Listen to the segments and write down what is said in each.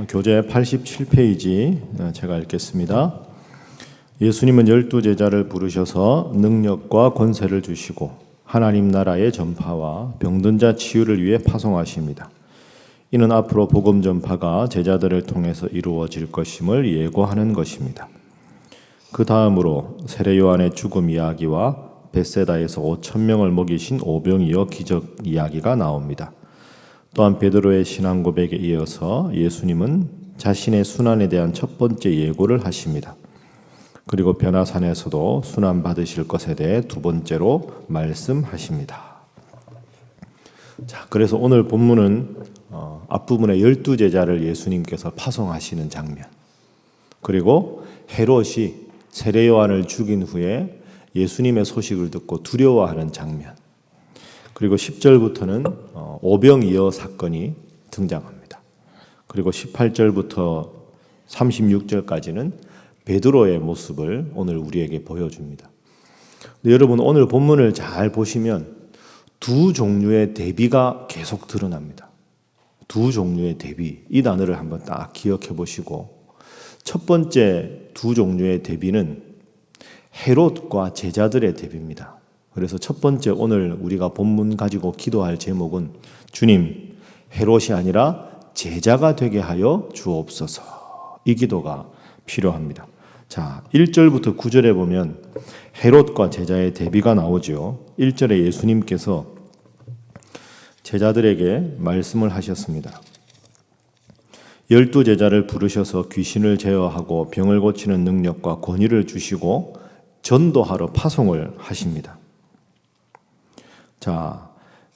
교재 87페이지 제가 읽겠습니다. 예수님은 12제자를 부르셔서 능력과 권세를 주시고 하나님 나라의 전파와 병든 자 치유를 위해 파송하십니다. 이는 앞으로 복음 전파가 제자들을 통해서 이루어질 것임을 예고하는 것입니다. 그 다음으로 세례 요한의 죽음 이야기와 벳세다에서 5,000명을 먹이신 오병이어 기적 이야기가 나옵니다. 또한 베드로의 신앙 고백에 이어서 예수님은 자신의 순환에 대한 첫 번째 예고를 하십니다. 그리고 변화산에서도 순환 받으실 것에 대해 두 번째로 말씀하십니다. 자, 그래서 오늘 본문은 앞부분에 12제자를 예수님께서 파송하시는 장면, 그리고 헤롯이 세례 요한을 죽인 후에 예수님의 소식을 듣고 두려워하는 장면, 그리고 10절부터는 오병이어 사건이 등장합니다. 그리고 18절부터 36절까지는 베드로의 모습을 오늘 우리에게 보여줍니다. 근데 여러분, 오늘 본문을 잘 보시면 두 종류의 대비가 계속 드러납니다. 두 종류의 대비, 이 단어를 한번 딱 기억해 보시고, 첫 번째 두 종류의 대비는 헤롯과 제자들의 대비입니다. 그래서 첫 번째 오늘 우리가 본문 가지고 기도할 제목은 주님, 헤롯이 아니라 제자가 되게 하여 주옵소서. 이 기도가 필요합니다. 자, 1절부터 9절에 보면 헤롯과 제자의 대비가 나오죠. 1절에 예수님께서 제자들에게 말씀을 하셨습니다. 12제자를 부르셔서 귀신을 제어하고 병을 고치는 능력과 권위를 주시고 전도하러 파송을 하십니다. 자,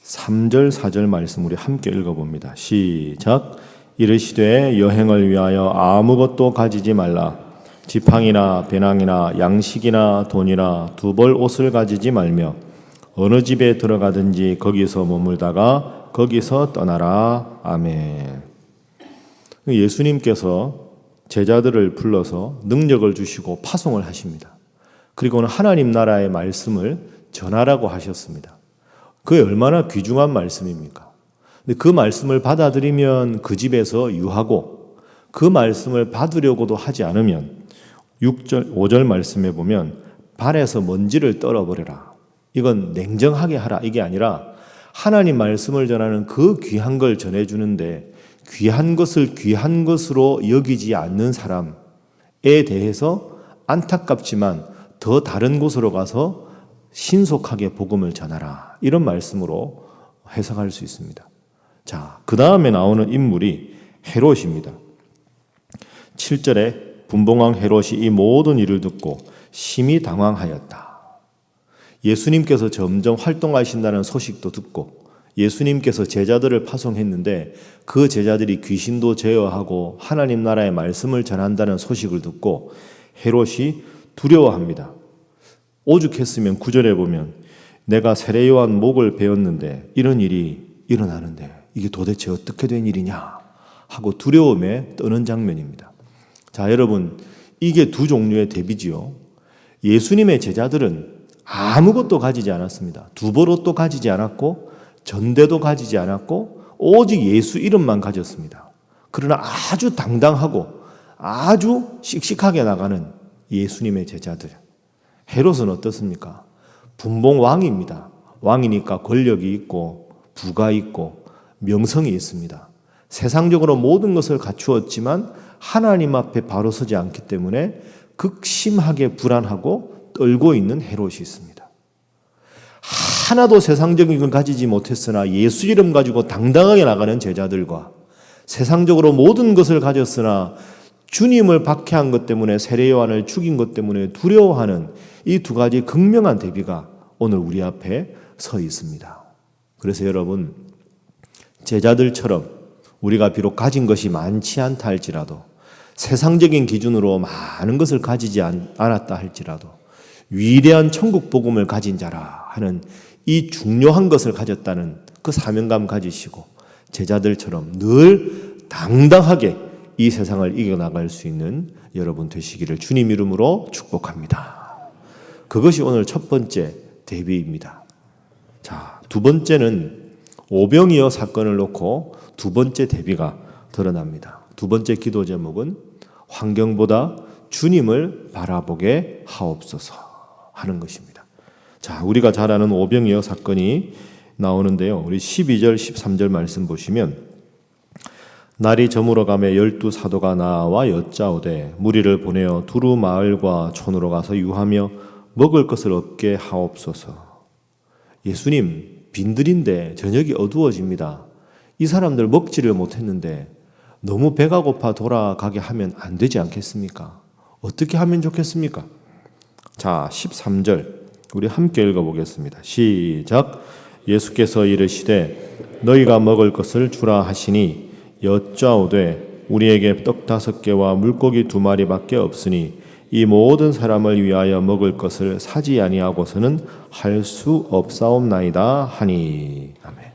3절, 4절 말씀 우리 함께 읽어봅니다. 시작. 이르시되 여행을 위하여 아무것도 가지지 말라. 지팡이나 배낭이나 양식이나 돈이나 두 벌 옷을 가지지 말며 어느 집에 들어가든지 거기서 머물다가 거기서 떠나라. 아멘. 예수님께서 제자들을 불러서 능력을 주시고 파송을 하십니다. 그리고는 하나님 나라의 말씀을 전하라고 하셨습니다. 그게 얼마나 귀중한 말씀입니까? 근데 그 말씀을 받아들이면 그 집에서 유하고, 그 말씀을 받으려고도 하지 않으면 6절, 5절 말씀에 보면 발에서 먼지를 떨어버려라. 이건 냉정하게 하라. 이게 아니라 하나님 말씀을 전하는 그 귀한 걸 전해주는데 귀한 것을 귀한 것으로 여기지 않는 사람에 대해서 안타깝지만 더 다른 곳으로 가서 신속하게 복음을 전하라. 이런 말씀으로 해석할 수 있습니다. 자, 그 다음에 나오는 인물이 헤롯입니다. 7절에 분봉왕 헤롯이 이 모든 일을 듣고 심히 당황하였다. 예수님께서 점점 활동하신다는 소식도 듣고 예수님께서 제자들을 파송했는데 그 제자들이 귀신도 제어하고 하나님 나라의 말씀을 전한다는 소식을 듣고 헤롯이 두려워합니다. 오죽했으면 9절에 보면 내가 세례 요한 목을 베었는데 이런 일이 일어나는데 이게 도대체 어떻게 된 일이냐 하고 두려움에 떠는 장면입니다. 자, 여러분, 이게 두 종류의 대비지요. 예수님의 제자들은 아무것도 가지지 않았습니다. 두 벌 옷도 가지지 않았고 전대도 가지지 않았고 오직 예수 이름만 가졌습니다. 그러나 아주 당당하고 아주 씩씩하게 나가는 예수님의 제자들. 헤롯은 어떻습니까? 분봉 왕입니다. 왕이니까 권력이 있고 부가 있고 명성이 있습니다. 세상적으로 모든 것을 갖추었지만 하나님 앞에 바로 서지 않기 때문에 극심하게 불안하고 떨고 있는 헤롯이 있습니다. 하나도 세상적인 걸 가지지 못했으나 예수 이름 가지고 당당하게 나가는 제자들과 세상적으로 모든 것을 가졌으나 주님을 박해한 것 때문에 세례 요한을 죽인 것 때문에 두려워하는 이 두 가지 극명한 대비가 오늘 우리 앞에 서 있습니다. 그래서 여러분, 제자들처럼 우리가 비록 가진 것이 많지 않다 할지라도 세상적인 기준으로 많은 것을 가지지 않았다 할지라도 위대한 천국 복음을 가진 자라 하는 이 중요한 것을 가졌다는 그 사명감 가지시고 제자들처럼 늘 당당하게 이 세상을 이겨나갈 수 있는 여러분 되시기를 주님 이름으로 축복합니다. 그것이 오늘 첫 번째 대비입니다. 자, 두 번째는 오병이어 사건을 놓고 두 번째 대비가 드러납니다. 두 번째 기도 제목은 환경보다 주님을 바라보게 하옵소서 하는 것입니다. 자, 우리가 잘 아는 오병이어 사건이 나오는데요. 우리 12절, 13절 말씀 보시면 날이 저물어 가며 12 사도가 나와 여짜오되 무리를 보내어 두루 마을과 촌으로 가서 유하며 먹을 것을 얻게 하옵소서. 예수님, 빈들인데 저녁이 어두워집니다. 이 사람들 먹지를 못했는데 너무 배가 고파 돌아가게 하면 안 되지 않겠습니까? 어떻게 하면 좋겠습니까? 자, 13절 우리 함께 읽어보겠습니다. 시작. 예수께서 이르시되 너희가 먹을 것을 주라 하시니 여짜오되 우리에게 떡 5개와 물고기 2마리밖에 없으니 이 모든 사람을 위하여 먹을 것을 사지 아니하고서는 할 수 없사옵나이다 하니. 아멘.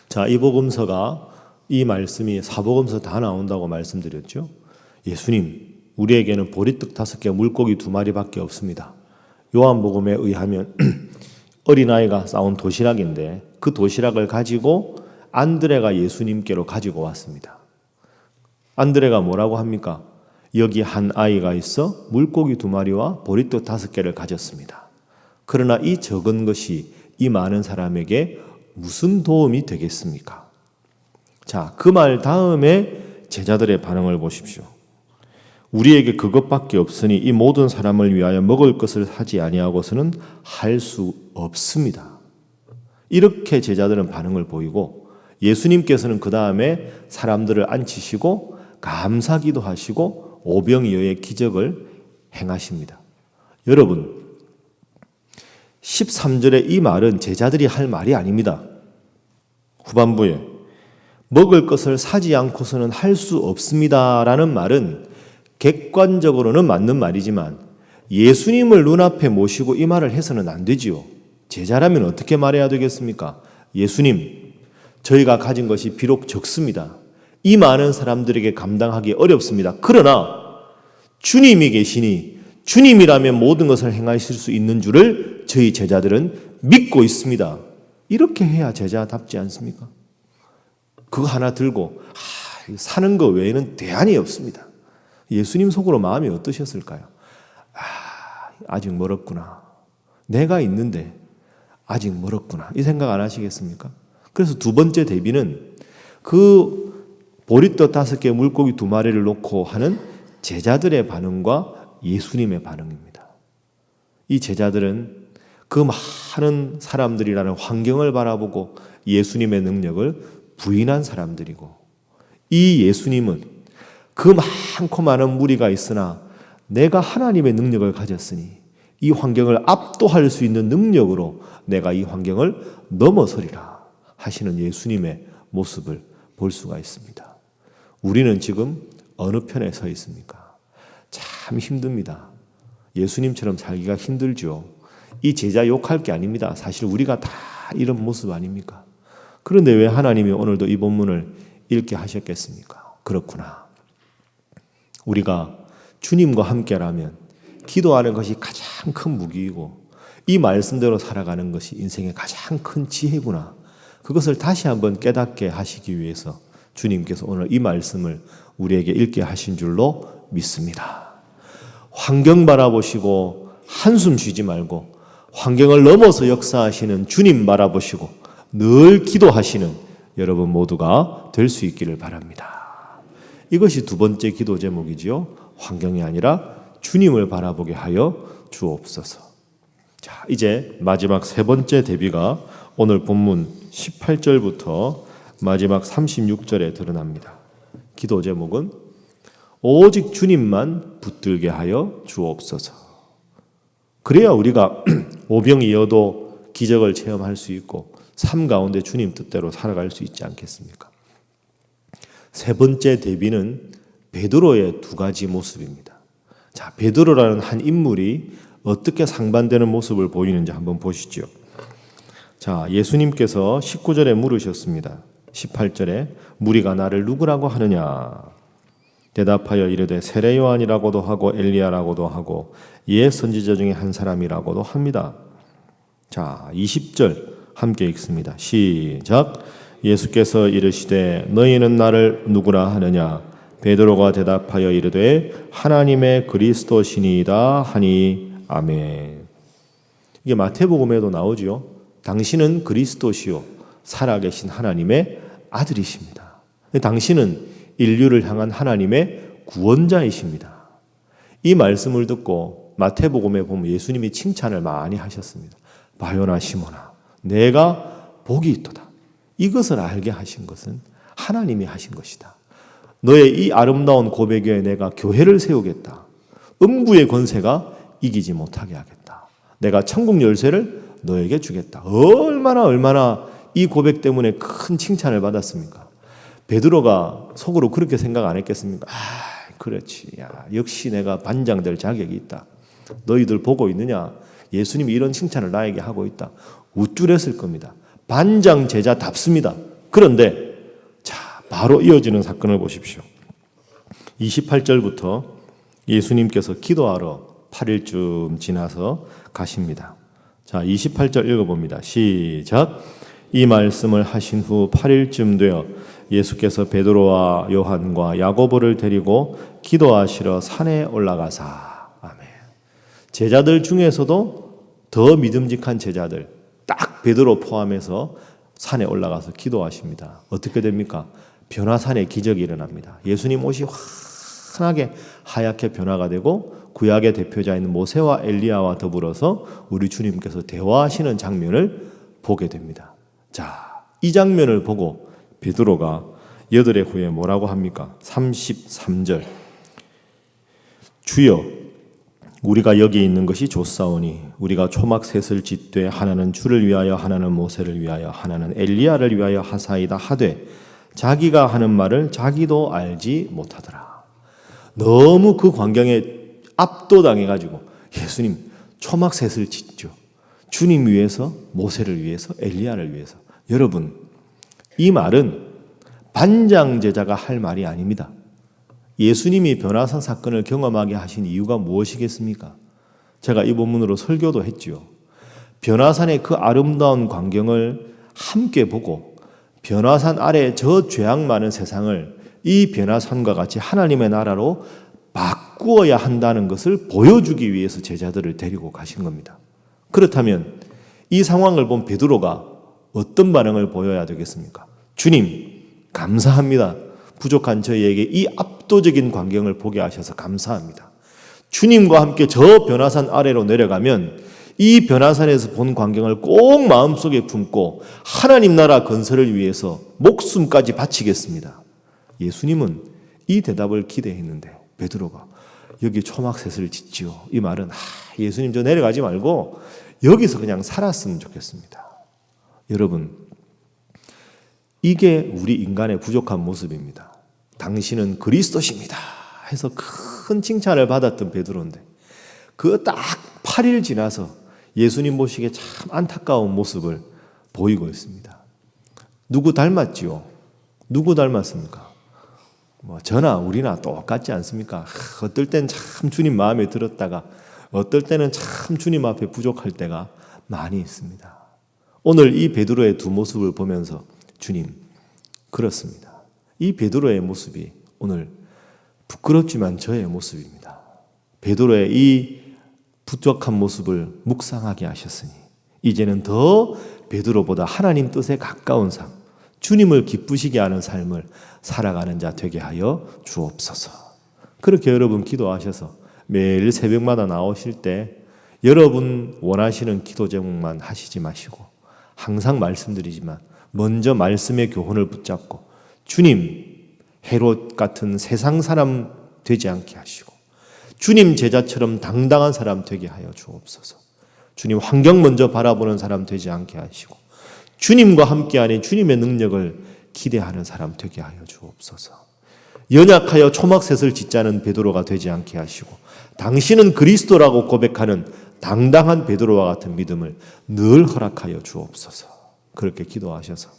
자, 이 복음서가 이 말씀이 사복음서 다 나온다고 말씀드렸죠. 예수님, 우리에게는 보리떡 5개, 물고기 2마리밖에 없습니다. 요한복음에 의하면 어린아이가 싸온 도시락인데 그 도시락을 가지고 안드레가 예수님께로 가지고 왔습니다. 안드레가 뭐라고 합니까? 여기 한 아이가 있어 물고기 2마리와 보리떡 5개를 가졌습니다. 그러나 이 적은 것이 이 많은 사람에게 무슨 도움이 되겠습니까? 자, 그 말 다음에 제자들의 반응을 보십시오. 우리에게 그것밖에 없으니 이 모든 사람을 위하여 먹을 것을 사지 아니하고서는 할 수 없습니다. 이렇게 제자들은 반응을 보이고 예수님께서는 그 다음에 사람들을 앉히시고 감사기도 하시고 오병이어의 기적을 행하십니다. 여러분, 13절의 이 말은 제자들이 할 말이 아닙니다. 후반부에 먹을 것을 사지 않고서는 할 수 없습니다라는 말은 객관적으로는 맞는 말이지만 예수님을 눈앞에 모시고 이 말을 해서는 안 되지요. 제자라면 어떻게 말해야 되겠습니까? 예수님, 저희가 가진 것이 비록 적습니다. 이 많은 사람들에게 감당하기 어렵습니다. 그러나 주님이 계시니 주님이라면 모든 것을 행하실 수 있는 줄을 저희 제자들은 믿고 있습니다. 이렇게 해야 제자답지 않습니까? 그거 하나 들고 사는 거 외에는 대안이 없습니다. 예수님 속으로 마음이 어떠셨을까요? 아직 멀었구나. 내가 있는데 아직 멀었구나. 이 생각 안 하시겠습니까? 그래서 두 번째 대비는 그 보리떡 5개, 물고기 2마리를 놓고 하는 제자들의 반응과 예수님의 반응입니다. 이 제자들은 그 많은 사람들이라는 환경을 바라보고 예수님의 능력을 부인한 사람들이고, 이 예수님은 그 많고 많은 무리가 있으나 내가 하나님의 능력을 가졌으니 이 환경을 압도할 수 있는 능력으로 내가 이 환경을 넘어서리라 하시는 예수님의 모습을 볼 수가 있습니다. 우리는 지금 어느 편에 서 있습니까? 참 힘듭니다. 예수님처럼 살기가 힘들죠. 이 제자 욕할 게 아닙니다. 사실 우리가 다 이런 모습 아닙니까? 그런데 왜 하나님이 오늘도 이 본문을 읽게 하셨겠습니까? 그렇구나. 우리가 주님과 함께라면 기도하는 것이 가장 큰 무기이고 이 말씀대로 살아가는 것이 인생의 가장 큰 지혜구나. 그것을 다시 한번 깨닫게 하시기 위해서 주님께서 오늘 이 말씀을 우리에게 읽게 하신 줄로 믿습니다. 환경 바라보시고 한숨 쉬지 말고 환경을 넘어서 역사하시는 주님 바라보시고 늘 기도하시는 여러분 모두가 될 수 있기를 바랍니다. 이것이 두 번째 기도 제목이지요. 환경이 아니라 주님을 바라보게 하여 주옵소서. 자, 이제 마지막 세 번째 대비가 오늘 본문 18절부터 마지막 36절에 드러납니다. 기도 제목은 오직 주님만 붙들게 하여 주옵소서. 그래야 우리가 오병이어도 기적을 체험할 수 있고 삶 가운데 주님 뜻대로 살아갈 수 있지 않겠습니까? 세 번째 대비는 베드로의 두 가지 모습입니다. 자, 베드로라는 한 인물이 어떻게 상반되는 모습을 보이는지 한번 보시죠. 자, 예수님께서 19절에 물으셨습니다. 18절에 무리가 나를 누구라고 하느냐? 대답하여 이르되 세례 요한이라고도 하고 엘리야라고도 하고 옛 선지자 중에 한 사람이라고도 합니다. 자, 20절 함께 읽습니다. 시작. 예수께서 이르시되 너희는 나를 누구라 하느냐? 베드로가 대답하여 이르되 하나님의 그리스도시니이다 하니 아멘. 이게 마태복음에도 나오지요. 당신은 그리스도시요 살아계신 하나님의 아들이십니다. 당신은 인류를 향한 하나님의 구원자이십니다. 이 말씀을 듣고 마태복음에 보면 예수님이 칭찬을 많이 하셨습니다. 바요나 시몬아, 내가 복이 있도다. 이것을 알게 하신 것은 하나님이 하신 것이다. 너의 이 아름다운 고백 위에 내가 교회를 세우겠다. 음부의 권세가 이기지 못하게 하겠다. 내가 천국 열쇠를 너에게 주겠다. 얼마나 이 고백 때문에 큰 칭찬을 받았습니까? 베드로가 속으로 그렇게 생각 안 했겠습니까? 그렇지. 야, 역시 내가 반장될 자격이 있다. 너희들 보고 있느냐? 예수님이 이런 칭찬을 나에게 하고 있다. 우쭐했을 겁니다. 반장 제자답습니다. 그런데 자, 바로 이어지는 사건을 보십시오. 28절부터 예수님께서 기도하러 8일쯤 지나서 가십니다. 자, 28절 읽어봅니다. 시작. 이 말씀을 하신 후 8일쯤 되어 예수께서 베드로와 요한과 야고보를 데리고 기도하시러 산에 올라가사. 아멘. 제자들 중에서도 더 믿음직한 제자들, 딱 베드로 포함해서 산에 올라가서 기도하십니다. 어떻게 됩니까? 변화산의 기적이 일어납니다. 예수님 옷이 환하게 하얗게 변화가 되고 구약의 대표자인 모세와 엘리야와 더불어서 우리 주님께서 대화하시는 장면을 보게 됩니다. 자, 이 장면을 보고 베드로가 8해 후에 뭐라고 합니까? 33절. 주여, 우리가 여기 있는 것이 좋사오니 우리가 초막셋을 짓되 하나는 주를 위하여 하나는 모세를 위하여 하나는 엘리야를 위하여 하사이다 하되 자기가 하는 말을 자기도 알지 못하더라. 너무 그 광경에 압도당해가지고 예수님 초막셋을 짓죠. 주님 위해서, 모세를 위해서, 엘리야를 위해서. 여러분, 이 말은 반장 제자가 할 말이 아닙니다. 예수님이 변화산 사건을 경험하게 하신 이유가 무엇이겠습니까? 제가 이 본문으로 설교도 했지요. 변화산의 그 아름다운 광경을 함께 보고 변화산 아래 저 죄악 많은 세상을 이 변화산과 같이 하나님의 나라로 바꾸어야 한다는 것을 보여주기 위해서 제자들을 데리고 가신 겁니다. 그렇다면 이 상황을 본 베드로가 어떤 반응을 보여야 되겠습니까? 주님, 감사합니다. 부족한 저희에게 이 압도적인 광경을 보게 하셔서 감사합니다. 주님과 함께 저 변화산 아래로 내려가면 이 변화산에서 본 광경을 꼭 마음속에 품고 하나님 나라 건설을 위해서 목숨까지 바치겠습니다. 예수님은 이 대답을 기대했는데 베드로가 여기 초막셋을 짓지요. 이 말은 예수님 저 내려가지 말고 여기서 그냥 살았으면 좋겠습니다. 여러분, 이게 우리 인간의 부족한 모습입니다. 당신은 그리스도십니다 해서 큰 칭찬을 받았던 베드로인데 그 딱 8일 지나서 예수님 보시기에 참 안타까운 모습을 보이고 있습니다. 누구 닮았지요? 누구 닮았습니까? 저나 우리나 똑같지 않습니까? 어떨 땐 참 주님 마음에 들었다가 어떨 때는 참 주님 앞에 부족할 때가 많이 있습니다. 오늘 이 베드로의 두 모습을 보면서 주님, 그렇습니다. 이 베드로의 모습이 오늘 부끄럽지만 저의 모습입니다. 베드로의 이 부족한 모습을 묵상하게 하셨으니 이제는 더 베드로보다 하나님 뜻에 가까운 삶, 주님을 기쁘시게 하는 삶을 살아가는 자 되게 하여 주옵소서. 그렇게 여러분 기도하셔서 매일 새벽마다 나오실 때 여러분 원하시는 기도 제목만 하시지 마시고 항상 말씀드리지만 먼저 말씀의 교훈을 붙잡고 주님 헤롯 같은 세상 사람 되지 않게 하시고 주님 제자처럼 당당한 사람 되게 하여 주옵소서. 주님 환경 먼저 바라보는 사람 되지 않게 하시고 주님과 함께하는 주님의 능력을 기대하는 사람 되게 하여 주옵소서. 연약하여 초막셋을 짓자는 베드로가 되지 않게 하시고 당신은 그리스도라고 고백하는 당당한 베드로와 같은 믿음을 늘 허락하여 주옵소서. 그렇게 기도하셔서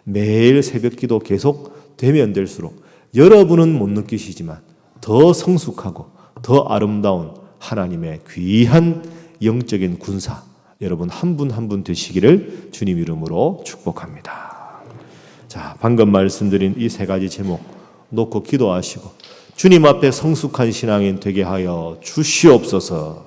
매일 새벽 기도 계속 되면 될수록 여러분은 못 느끼시지만 더 성숙하고 더 아름다운 하나님의 귀한 영적인 군사 여러분 한 분 한 분 되시기를 주님 이름으로 축복합니다. 자, 방금 말씀드린 이 세 가지 제목 놓고 기도하시고 주님 앞에 성숙한 신앙인 되게 하여 주시옵소서.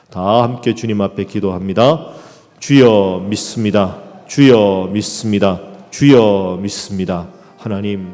다 함께 주님 앞에 기도합니다. 주여 믿습니다. 주여 믿습니다. 주여 믿습니다. 하나님